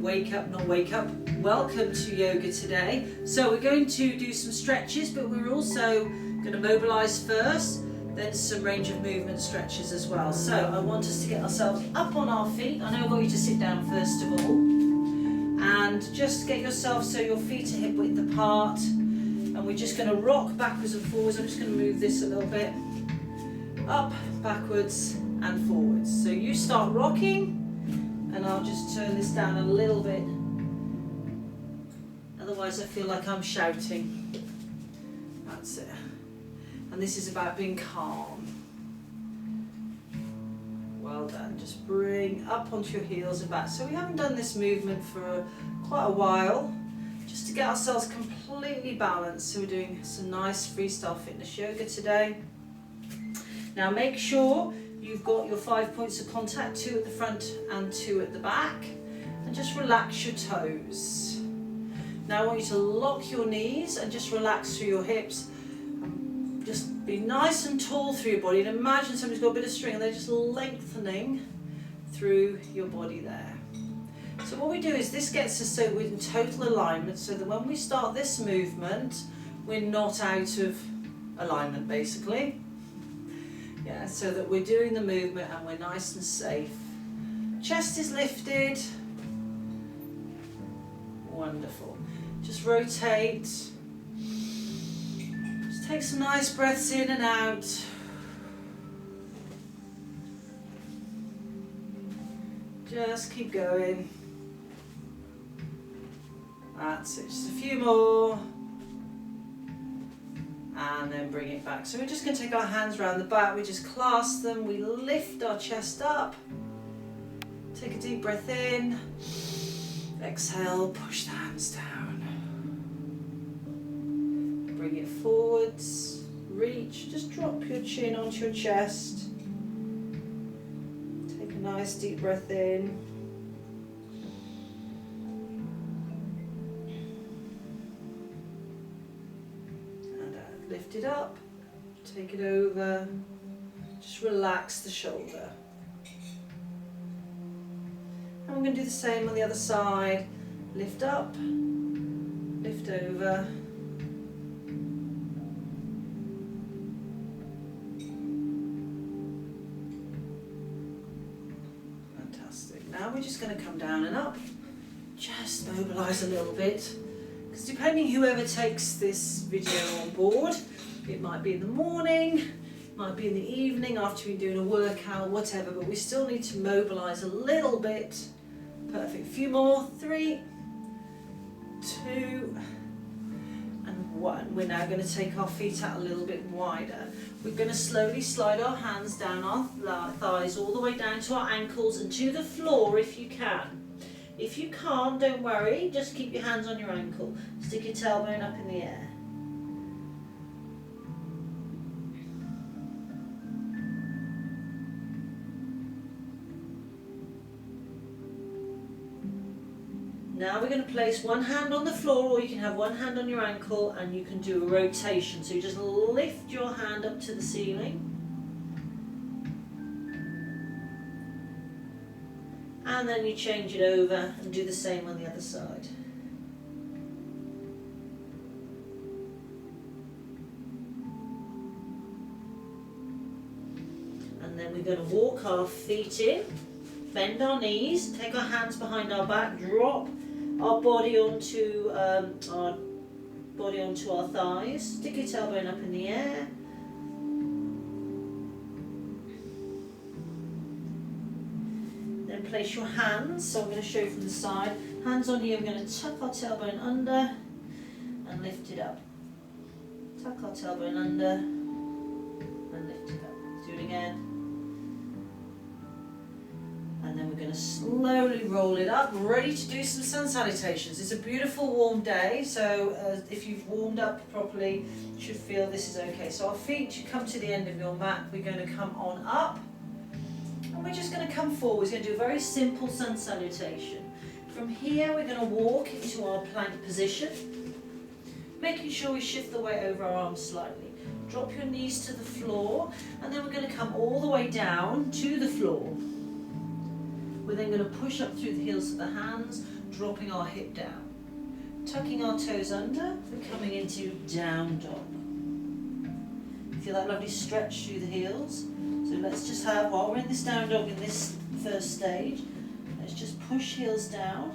Wake up, not wake up. Welcome to yoga today. So we're going to do some stretches, but we're also going to mobilize first, then some range of movement stretches as well. So I want us to get ourselves up on our feet. I know I got you to sit down first of all. And just get yourself so your feet are hip width apart. And we're just going to rock backwards and forwards. I'm just going to move this a little bit. Up, backwards and forwards. So you start rocking. And I'll just turn this down a little bit. Otherwise I feel like I'm shouting. That's it. And this is about being calm. Well done. Just bring up onto your heels and back. So we haven't done this movement for quite a while. Just to get ourselves completely balanced. So we're doing some nice freestyle fitness yoga today. Now make sure you've got your 5 points of contact, 2 at the front and 2 at the back, and just relax your toes. Now I want you to lock your knees and just relax through your hips. Just be nice and tall through your body, and imagine somebody's got a bit of string and they're just lengthening through your body there. So what we do is this gets us so we're in total alignment, so that when we start this movement, we're not out of alignment basically. Yeah, so that we're doing the movement and we're nice and safe. Chest is lifted. Wonderful. Just rotate. Just take some nice breaths in and out. Just keep going. That's it. Just a few more. And then bring it back. So we're just going to take our hands around the back, we just clasp them, we lift our chest up, take a deep breath in, exhale, push the hands down, bring it forwards, reach, just drop your chin onto your chest, take a nice deep breath in. Lift it up, take it over, just relax the shoulder. And we're going to do the same on the other side. Lift up, lift over. Fantastic. Now we're just going to come down and up. Just mobilize a little bit. Because depending whoever takes this video on board, it might be in the morning, it might be in the evening after you've been doing a workout, whatever, but we still need to mobilize a little bit. Perfect. A few more. 3, 2, and 1. We're now going to take our feet out a little bit wider. We're going to slowly slide our hands down our thighs all the way down to our ankles and to the floor if you can. If you can't, don't worry, just keep your hands on your ankle. Stick your tailbone up in the air. Now we're going to place one hand on the floor, or you can have one hand on your ankle, and you can do a rotation. So you just lift your hand up to the ceiling. And then you change it over and do the same on the other side. And then we're going to walk our feet in, bend our knees, take our hands behind our back, drop our body onto our thighs, stick your tailbone up in the air. Place your hands, so I'm going to show you from the side. Hands on here, we're going to tuck our tailbone under and lift it up. Tuck our tailbone under and lift it up. Let's do it again. And then we're going to slowly roll it up, ready to do some sun salutations. It's a beautiful warm day, so if you've warmed up properly, you should feel this is okay. So our feet should come to the end of your mat. We're going to come on up. And we're just going to come forward. We're going to do a very simple sun salutation. From here, we're going to walk into our plank position, making sure we shift the weight over our arms slightly. Drop your knees to the floor, and then we're going to come all the way down to the floor. We're then going to push up through the heels of the hands, dropping our hip down. Tucking our toes under, we're coming into down dog. Feel that lovely stretch through the heels. So let's just have, while we're in this down dog in this first stage, let's just push heels down.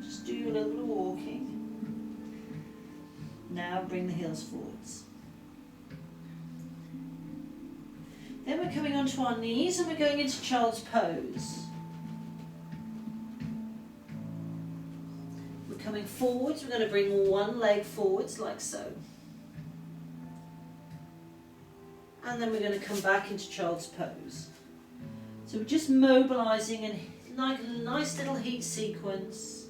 Just do a little bit of walking. Now bring the heels forwards. Then we're coming onto our knees and we're going into child's pose. We're coming forwards, we're going to bring one leg forwards like so. And then we're going to come back into child's pose. So we're just mobilising and like a nice little heat sequence.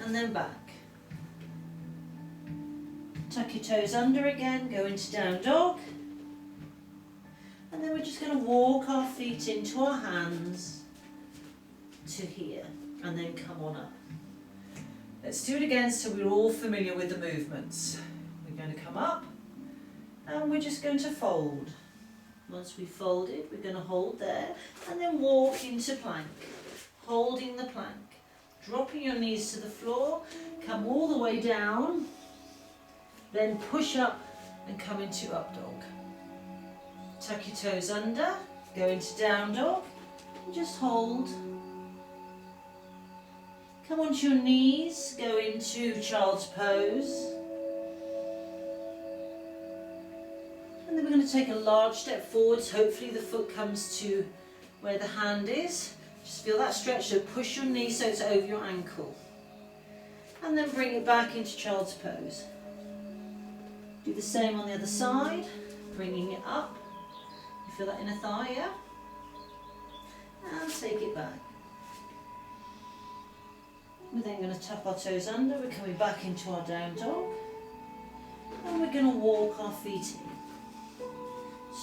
And then back. Tuck your toes under again, go into down dog. And then we're just going to walk our feet into our hands to here and then come on up. Let's do it again so we're all familiar with the movements. We're going to come up and we're just going to fold. Once we've folded, we're going to hold there and then walk into plank, holding the plank. Dropping your knees to the floor, come all the way down, then push up and come into up dog. Tuck your toes under, go into down dog, and just hold. Come onto your knees, go into child's pose. And then we're going to take a large step forwards, hopefully the foot comes to where the hand is. Just feel that stretch, so push your knee so it's over your ankle. And then bring it back into child's pose. Do the same on the other side, bringing it up. You feel that inner thigh, yeah? And take it back. We're then going to tuck our toes under, we're coming back into our down dog. And we're going to walk our feet in.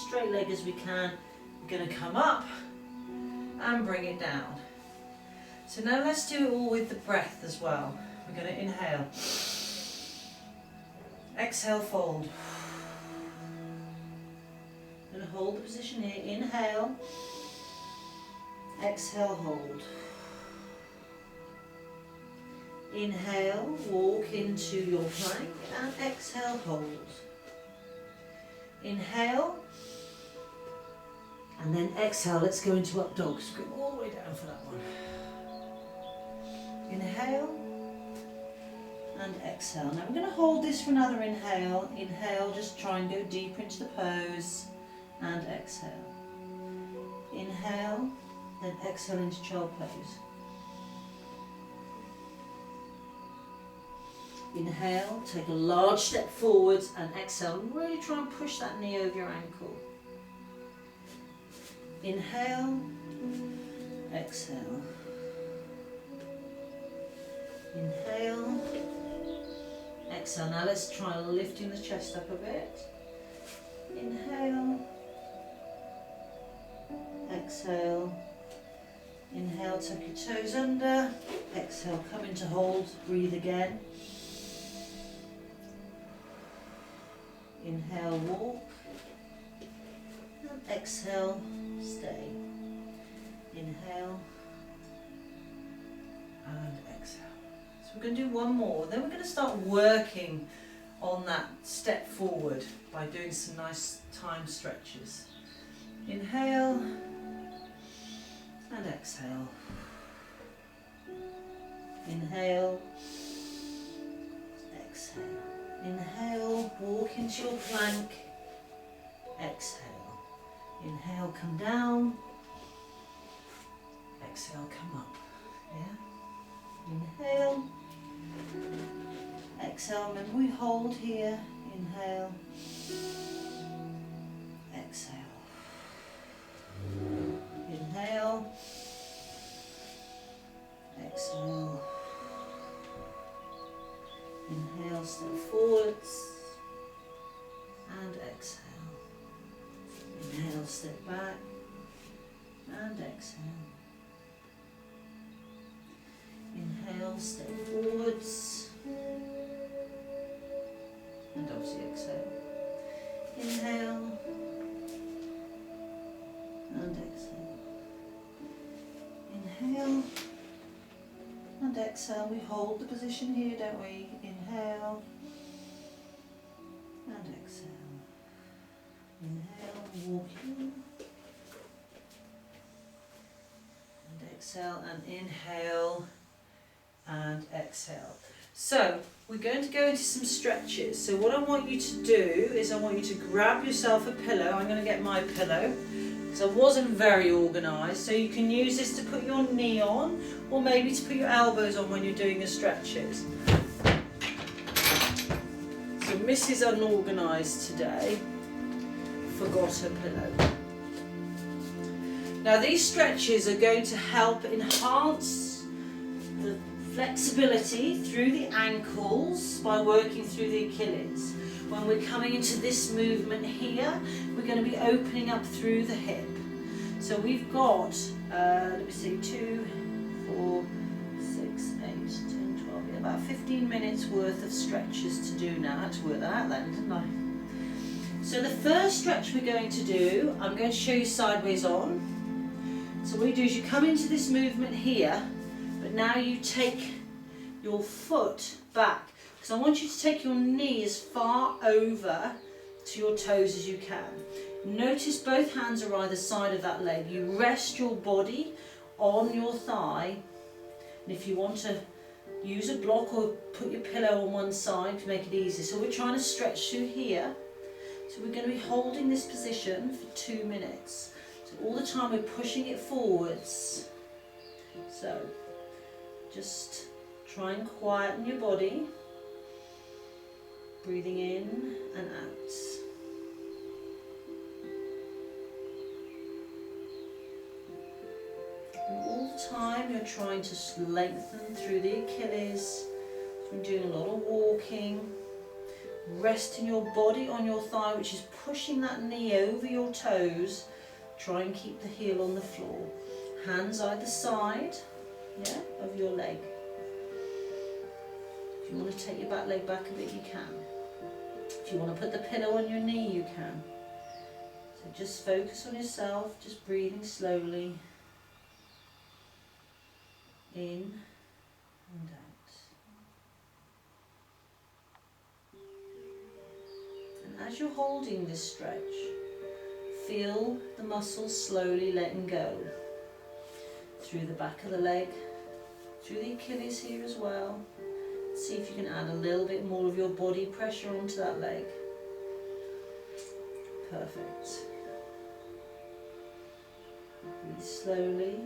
Straight leg as we can. We're going to come up and bring it down. So now let's do it all with the breath as well. We're going to inhale. Exhale, fold. I'm going to hold the position here. Inhale. Exhale, hold. Inhale, walk into your plank and exhale, hold. Inhale. And then exhale, let's go into up dog. Screw all the way down for that one. Inhale. And exhale. Now we're going to hold this for another inhale. Inhale, just try and go deeper into the pose. And exhale. Inhale, then exhale into child pose. Inhale, take a large step forwards and exhale. Really try and push that knee over your ankle. Inhale, exhale. Inhale, exhale. Now let's try lifting the chest up a bit. Inhale, exhale. Inhale, tuck your toes under. Exhale, come into hold, breathe again. Inhale, walk. And exhale, stay. Inhale and exhale. So we're going to do one more. Then we're going to start working on that step forward by doing some nice time stretches. Inhale and exhale. Inhale, exhale. Inhale, walk into your plank. Exhale. Inhale, come down. Exhale, come up. Yeah? Inhale. Exhale, remember we hold here. Inhale. Exhale. Inhale. Exhale. Inhale, step forwards. And exhale. Inhale, step back. And exhale. Inhale, step forwards. And obviously exhale. Inhale. And exhale. Inhale. and exhale. We hold the position here, don't we? Inhale and exhale. Inhale, walking. And exhale and inhale and exhale. So we're going to go into some stretches. So what I want you to do is I want you to grab yourself a pillow. I'm going to get my pillow because I wasn't very organised. So you can use this to put your knee on, or maybe to put your elbows on when you're doing your stretches. So Mrs. Unorganised today forgot her pillow. Now these stretches are going to help enhance the flexibility through the ankles by working through the Achilles. When we're coming into this movement here, we're going to be opening up through the hip. So we've got, let me see, 2, 4, 6, 8, 10, 12, yeah, about 15 minutes worth of stretches to do now. I had to work that out then, didn't I? So the first stretch we're going to do, I'm going to show you sideways on. So what you do is you come into this movement here, but now you take your foot back, because I want you to take your knee as far over to your toes as you can. Notice both hands are either side of that leg. You rest your body on your thigh, and if you want to use a block or put your pillow on one side to make it easy. So we're trying to stretch through here. So we're going to be holding this position for 2 minutes. So all the time we're pushing it forwards. So just try and quieten your body, breathing in and out. And all the time you're trying to lengthen through the Achilles. So we're doing a lot of walking, resting your body on your thigh, which is pushing that knee over your toes. Try and keep the heel on the floor. Hands either side, yeah, of your leg. If you want to take your back leg back a bit, you can. If you want to put the pillow on your knee, you can. So just focus on yourself, just breathing slowly in and out. And as you're holding this stretch, feel the muscles slowly letting go through the back of the leg, through the Achilles here as well. See if you can add a little bit more of your body pressure onto that leg. Perfect. Breathe slowly.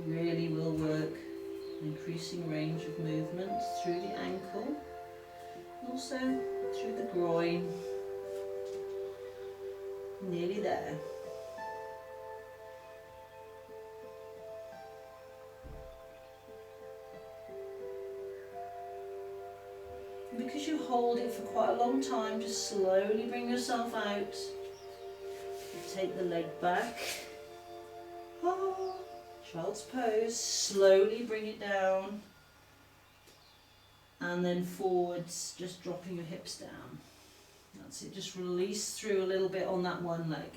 Really will work increasing range of movement through the ankle, also through the groin. Nearly there. And because you hold it for quite a long time, just slowly bring yourself out. Take the leg back. Child's pose, slowly bring it down, and then forwards, just dropping your hips down. That's it, just release through a little bit on that one leg.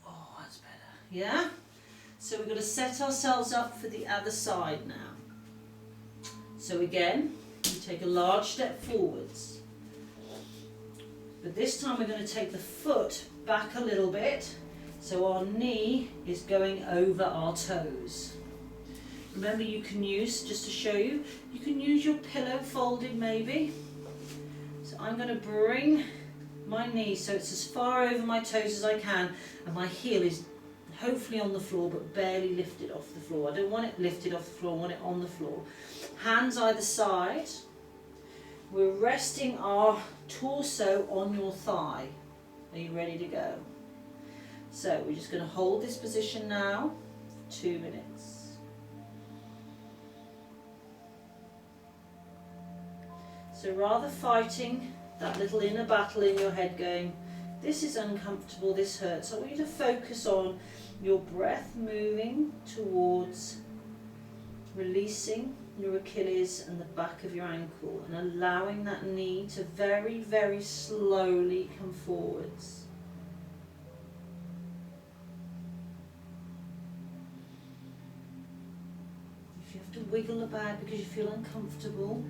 Oh, that's better. Yeah? So we're going to set ourselves up for the other side now. So again, you take a large step forwards. But this time we're going to take the foot back a little bit, so our knee is going over our toes. Remember, you can use, just to show you, you can use your pillow folded maybe. So I'm going to bring my knee so it's as far over my toes as I can, and my heel is hopefully on the floor but barely lifted off the floor. I don't want it lifted off the floor, I want it on the floor. Hands either side. We're resting our torso on your thigh. Are you ready to go? So we're just going to hold this position now for 2 minutes. So rather fighting that little inner battle in your head going, this is uncomfortable, this hurts, I want you to focus on your breath moving towards releasing your Achilles and the back of your ankle and allowing that knee to very, very slowly come forwards. If you have to wiggle about because you feel uncomfortable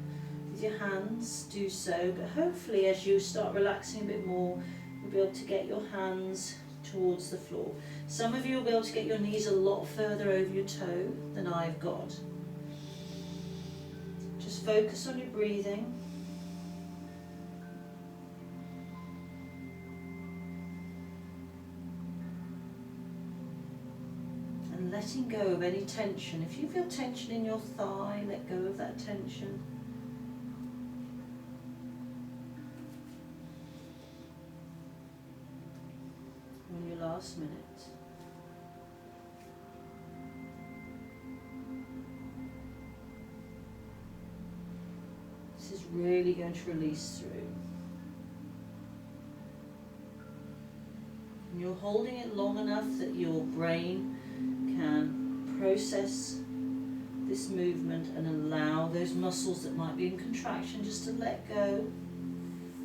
with your hands, do so, but hopefully as you start relaxing a bit more, you'll be able to get your hands towards the floor. Some of you will be able to get your knees a lot further over your toe than I've got. Just focus on your breathing. And letting go of any tension. If you feel tension in your thigh, let go of that tension. On your last minute. This is really going to release through. And you're holding it long enough that your brain can process this movement and allow those muscles that might be in contraction just to let go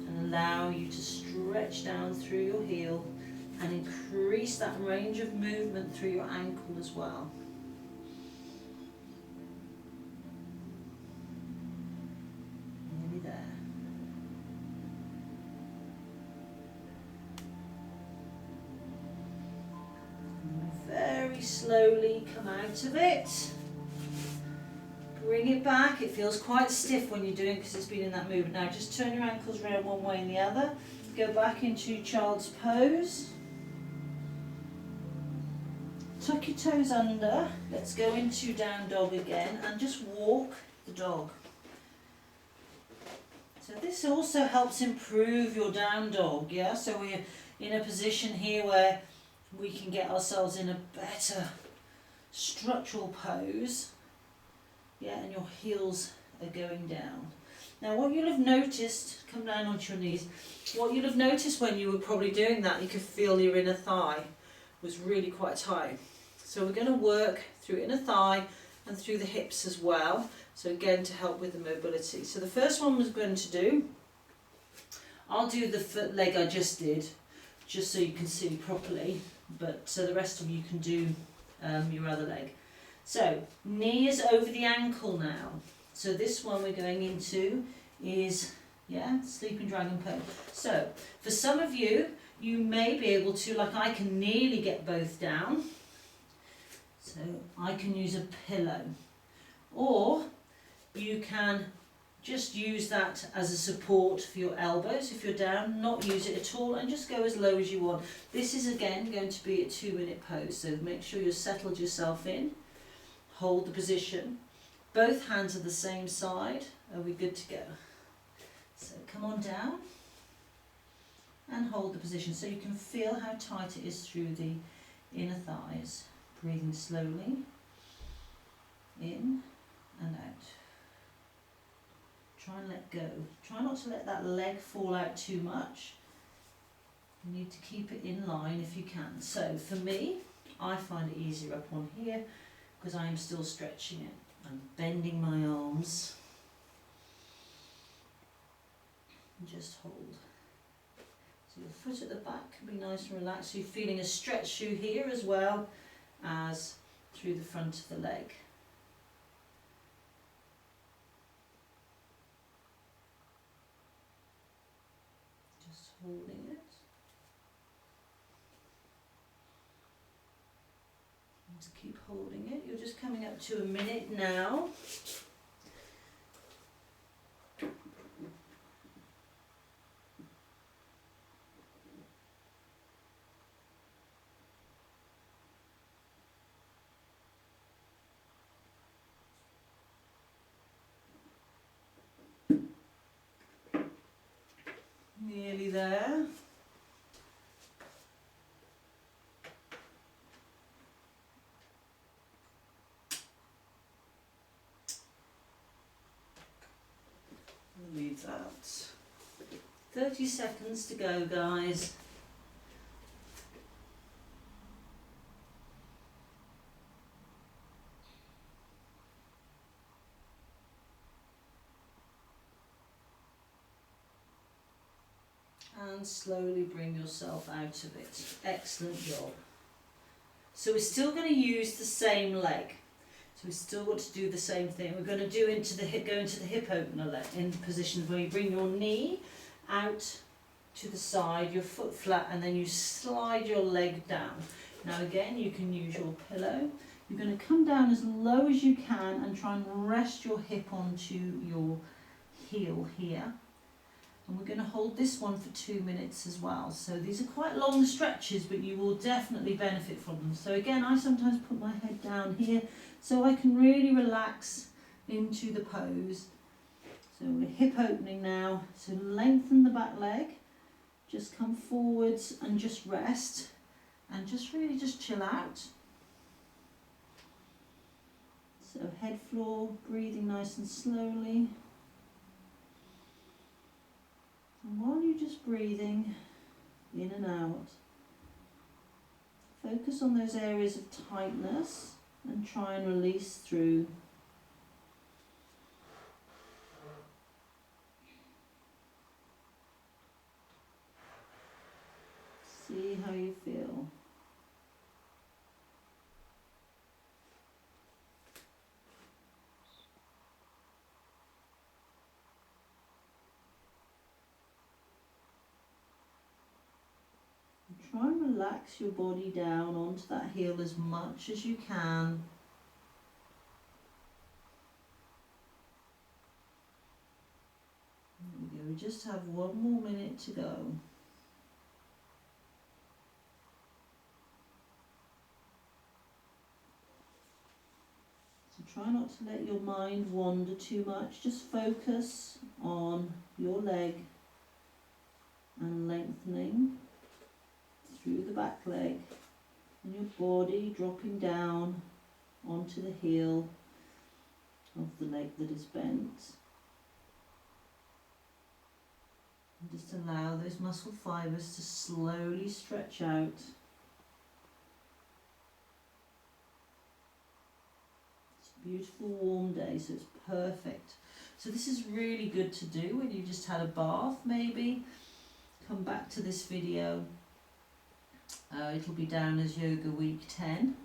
and allow you to stretch down through your heel and increase that range of movement through your ankle as well. Nearly there. And very slowly come out of it. Bring it back. It feels quite stiff when you're doing it because it's been in that movement. Now just turn your ankles around one way and the other. Go back into child's pose. Tuck your toes under. Let's go into down dog again and just walk the dog. So this also helps improve your down dog, yeah? So we're in a position here where we can get ourselves in a better structural pose, yeah, and your heels are going down. Now what you'll have noticed, come down onto your knees, what you'll have noticed when you were probably doing that, you could feel your inner thigh was really quite tight. So we're going to work through inner thigh and through the hips as well. So again, to help with the mobility. So the first one was going to do, I'll do the foot leg I just did, just so you can see properly, but so the rest of you can do your other leg. So knee is over the ankle now. So this one we're going into is, yeah, sleeping dragon pose. So for some of you, you may be able to, like I can nearly get both down. So I can use a pillow, or you can just use that as a support for your elbows if you're down, not use it at all and just go as low as you want. This is again going to be a 2-minute pose, so make sure you've settled yourself in, hold the position, both hands are the same side, are we good to go? So come on down and hold the position so you can feel how tight it is through the inner thighs. Breathing slowly, in and out. Try and let go. Try not to let that leg fall out too much. You need to keep it in line if you can. So for me, I find it easier up on here because I am still stretching it. I'm bending my arms. And just hold. So your foot at the back can be nice and relaxed. So you're feeling a stretch through here as well as through the front of the leg. Just holding it. And to keep holding it, you're just coming up to a minute now. Nearly there. Leave that. 30 seconds to go, guys. And slowly bring yourself out of it. Excellent job. So we're still going to use the same leg. So we've still got to do the same thing. We're going to do go into the hip opener leg, in positions where you bring your knee out to the side, your foot flat, and then you slide your leg down. Now again, you can use your pillow. You're going to come down as low as you can and try and rest your hip onto your heel here. And we're going to hold this one for 2 minutes as well. So these are quite long stretches, but you will definitely benefit from them. So again, I sometimes put my head down here so I can really relax into the pose. So we're hip opening now. So lengthen the back leg, just come forwards and just rest and just really just chill out. So head floor, breathing nice and slowly. And while you're just breathing in and out, focus on those areas of tightness and try and release through. See how you feel. Try and relax your body down onto that heel as much as you can. There we go, we just have 1 more minute to go. So try not to let your mind wander too much, just focus on your leg and lengthening through the back leg and your body dropping down onto the heel of the leg that is bent. And just allow those muscle fibres to slowly stretch out. It's a beautiful warm day, so it's perfect. So this is really good to do when you just had a bath maybe. Come back to this video. It'll be down as Yoga Week 10.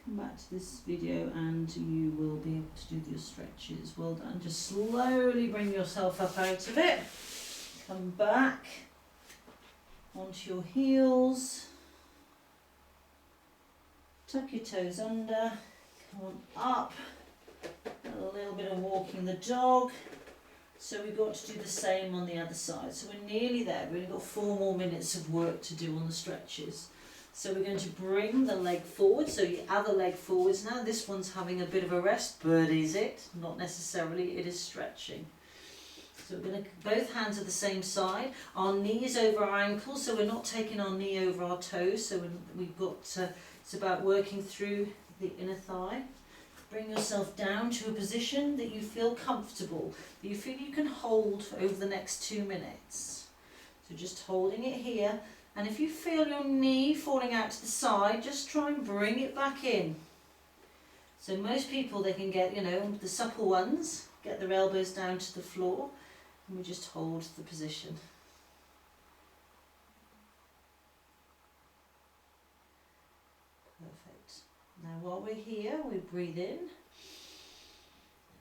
Come back to this video and you will be able to do your stretches. Well done. Just slowly bring yourself up out of it. Come back onto your heels. Tuck your toes under. Come on up. A little bit of walking the dog. So we've got to do the same on the other side. So we're nearly there. We've only got 4 more minutes of work to do on the stretches. So we're going to bring the leg forward. So your other leg forwards now. This one's having a bit of a rest, but is it? Not necessarily. It is stretching. So we're going to, both hands are the same side. Our knee is over our ankles, so we're not taking our knee over our toes. So we've got, it's about working through the inner thigh. Bring yourself down to a position that you feel comfortable, that you feel you can hold over the next 2 minutes. So just holding it here, and if you feel your knee falling out to the side, just try and bring it back in. So most people, they can get, the supple ones, get their elbows down to the floor, and we just hold the position. Now while we're here, we breathe in.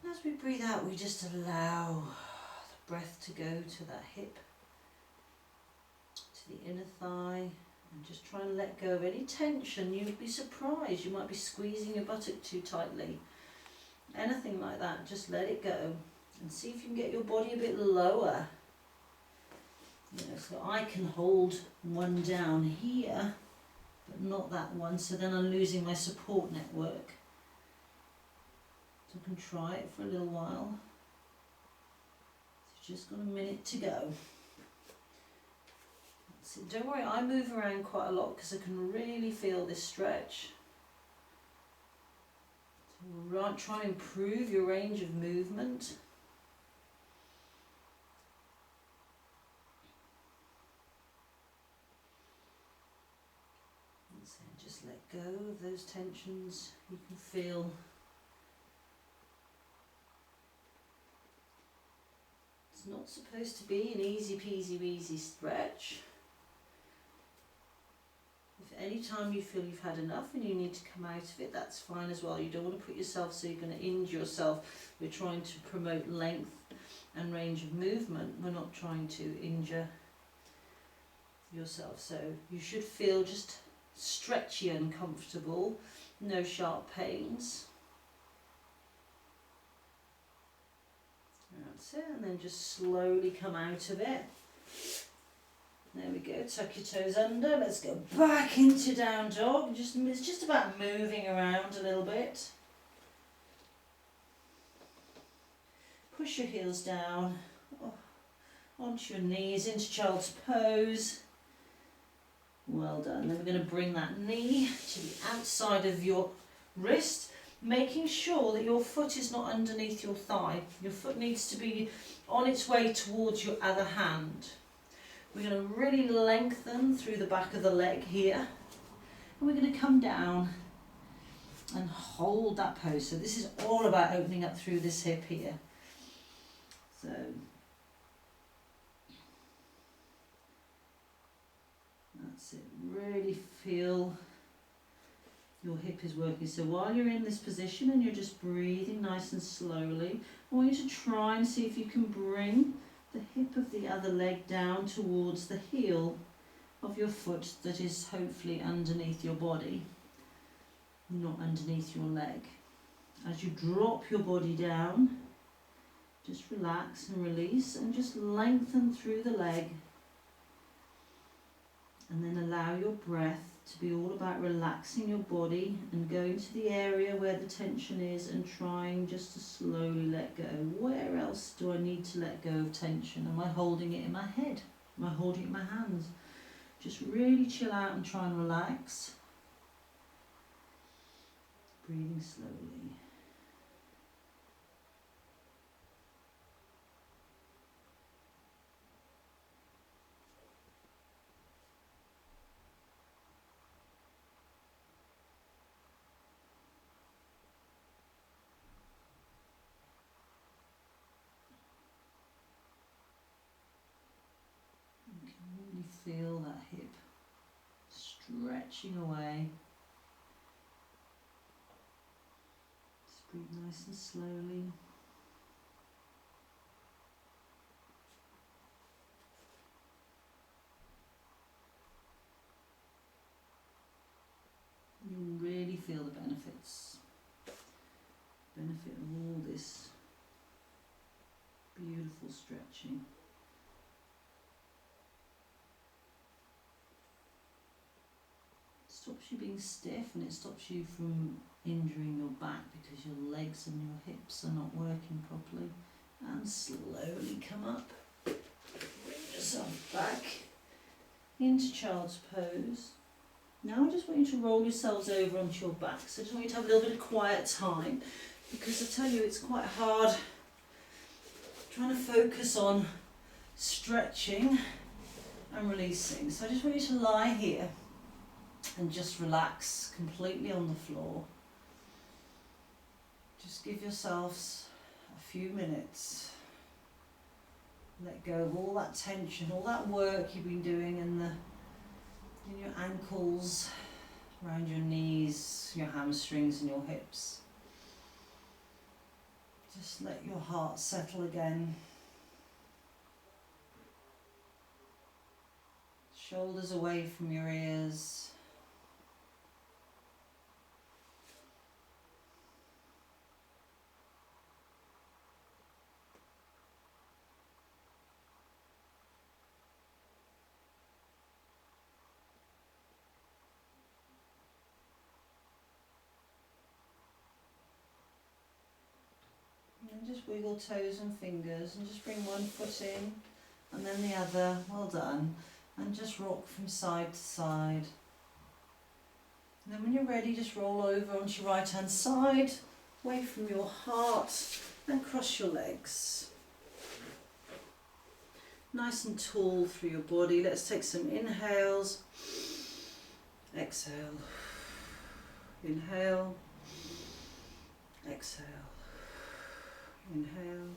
And as we breathe out, we just allow the breath to go to that hip, to the inner thigh, and just try and let go of any tension. You'd be surprised, you might be squeezing your buttock too tightly. Anything like that, just let it go. And see if you can get your body a bit lower. So I can hold one down here, but not that one, so then I'm losing my support network. So I can try it for a little while. So just got a minute to go. So don't worry, I move around quite a lot because I can really feel this stretch. So try and improve your range of movement. Just let go of those tensions you can feel. It's not supposed to be an easy peasy weasy stretch. If any time you feel you've had enough and you need to come out of it, that's fine as well. You don't want to put yourself so you're going to injure yourself. We're trying to promote length and range of movement. We're not trying to injure yourself. So you should feel just stretchy and comfortable, no sharp pains. That's it, and then just slowly come out of it. There we go, tuck your toes under. Let's go back into down dog. It's just about moving around a little bit. Push your heels down, onto your knees, into child's pose. Well done. Then we're going to bring that knee to the outside of your wrist, making sure that your foot is not underneath your thigh. Your foot needs to be on its way towards your other hand. We're going to really lengthen through the back of the leg here. And we're going to come down and hold that pose. So this is all about opening up through this hip here. So that's it. Really feel your hip is working. So while you're in this position and you're just breathing nice and slowly, I want you to try and see if you can bring the hip of the other leg down towards the heel of your foot that is hopefully underneath your body, not underneath your leg. As you drop your body down, just relax and release and just lengthen through the leg, and then allow your breath to be all about relaxing your body and going to the area where the tension is and trying just to slowly let go. Where else do I need to let go of tension? Am I holding it in my head? Am I holding it in my hands? Just really chill out and try and relax. Breathing slowly. Feel that hip stretching away. Just breathe nice and slowly. You'll really feel the benefits. Benefit of all this beautiful stretching. Stops you being stiff, and it stops you from injuring your back because your legs and your hips are not working properly. And slowly come up, bring yourself back into child's pose. Now I just want you to roll yourselves over onto your back. So I just want you to have a little bit of quiet time, because I tell you it's quite hard trying to focus on stretching and releasing. So I just want you to lie here and just relax completely on the floor. Just give yourselves a few minutes. Let go of all that tension, all that work you've been doing in your ankles, around your knees, your hamstrings and your hips. Just let your heart settle again. Shoulders away from your ears. And just wiggle toes and fingers, and just bring one foot in and then the other. Well done. And just rock from side to side. And then when you're ready, just roll over onto your right hand side, away from your heart, and cross your legs. Nice and tall through your body. Let's take some inhales. Exhale. Inhale. Exhale. Inhale.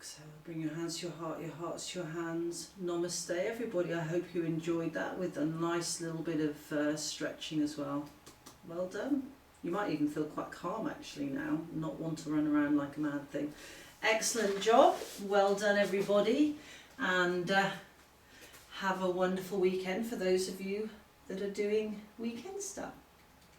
exhale. Bring your hands to your hearts to your hands. Namaste, everybody. I hope you enjoyed that with a nice little bit of stretching as well. Well done. You might even feel quite calm actually now, not want to run around like a mad thing. Excellent job. Well done, everybody. And have a wonderful weekend for those of you that are doing weekend stuff.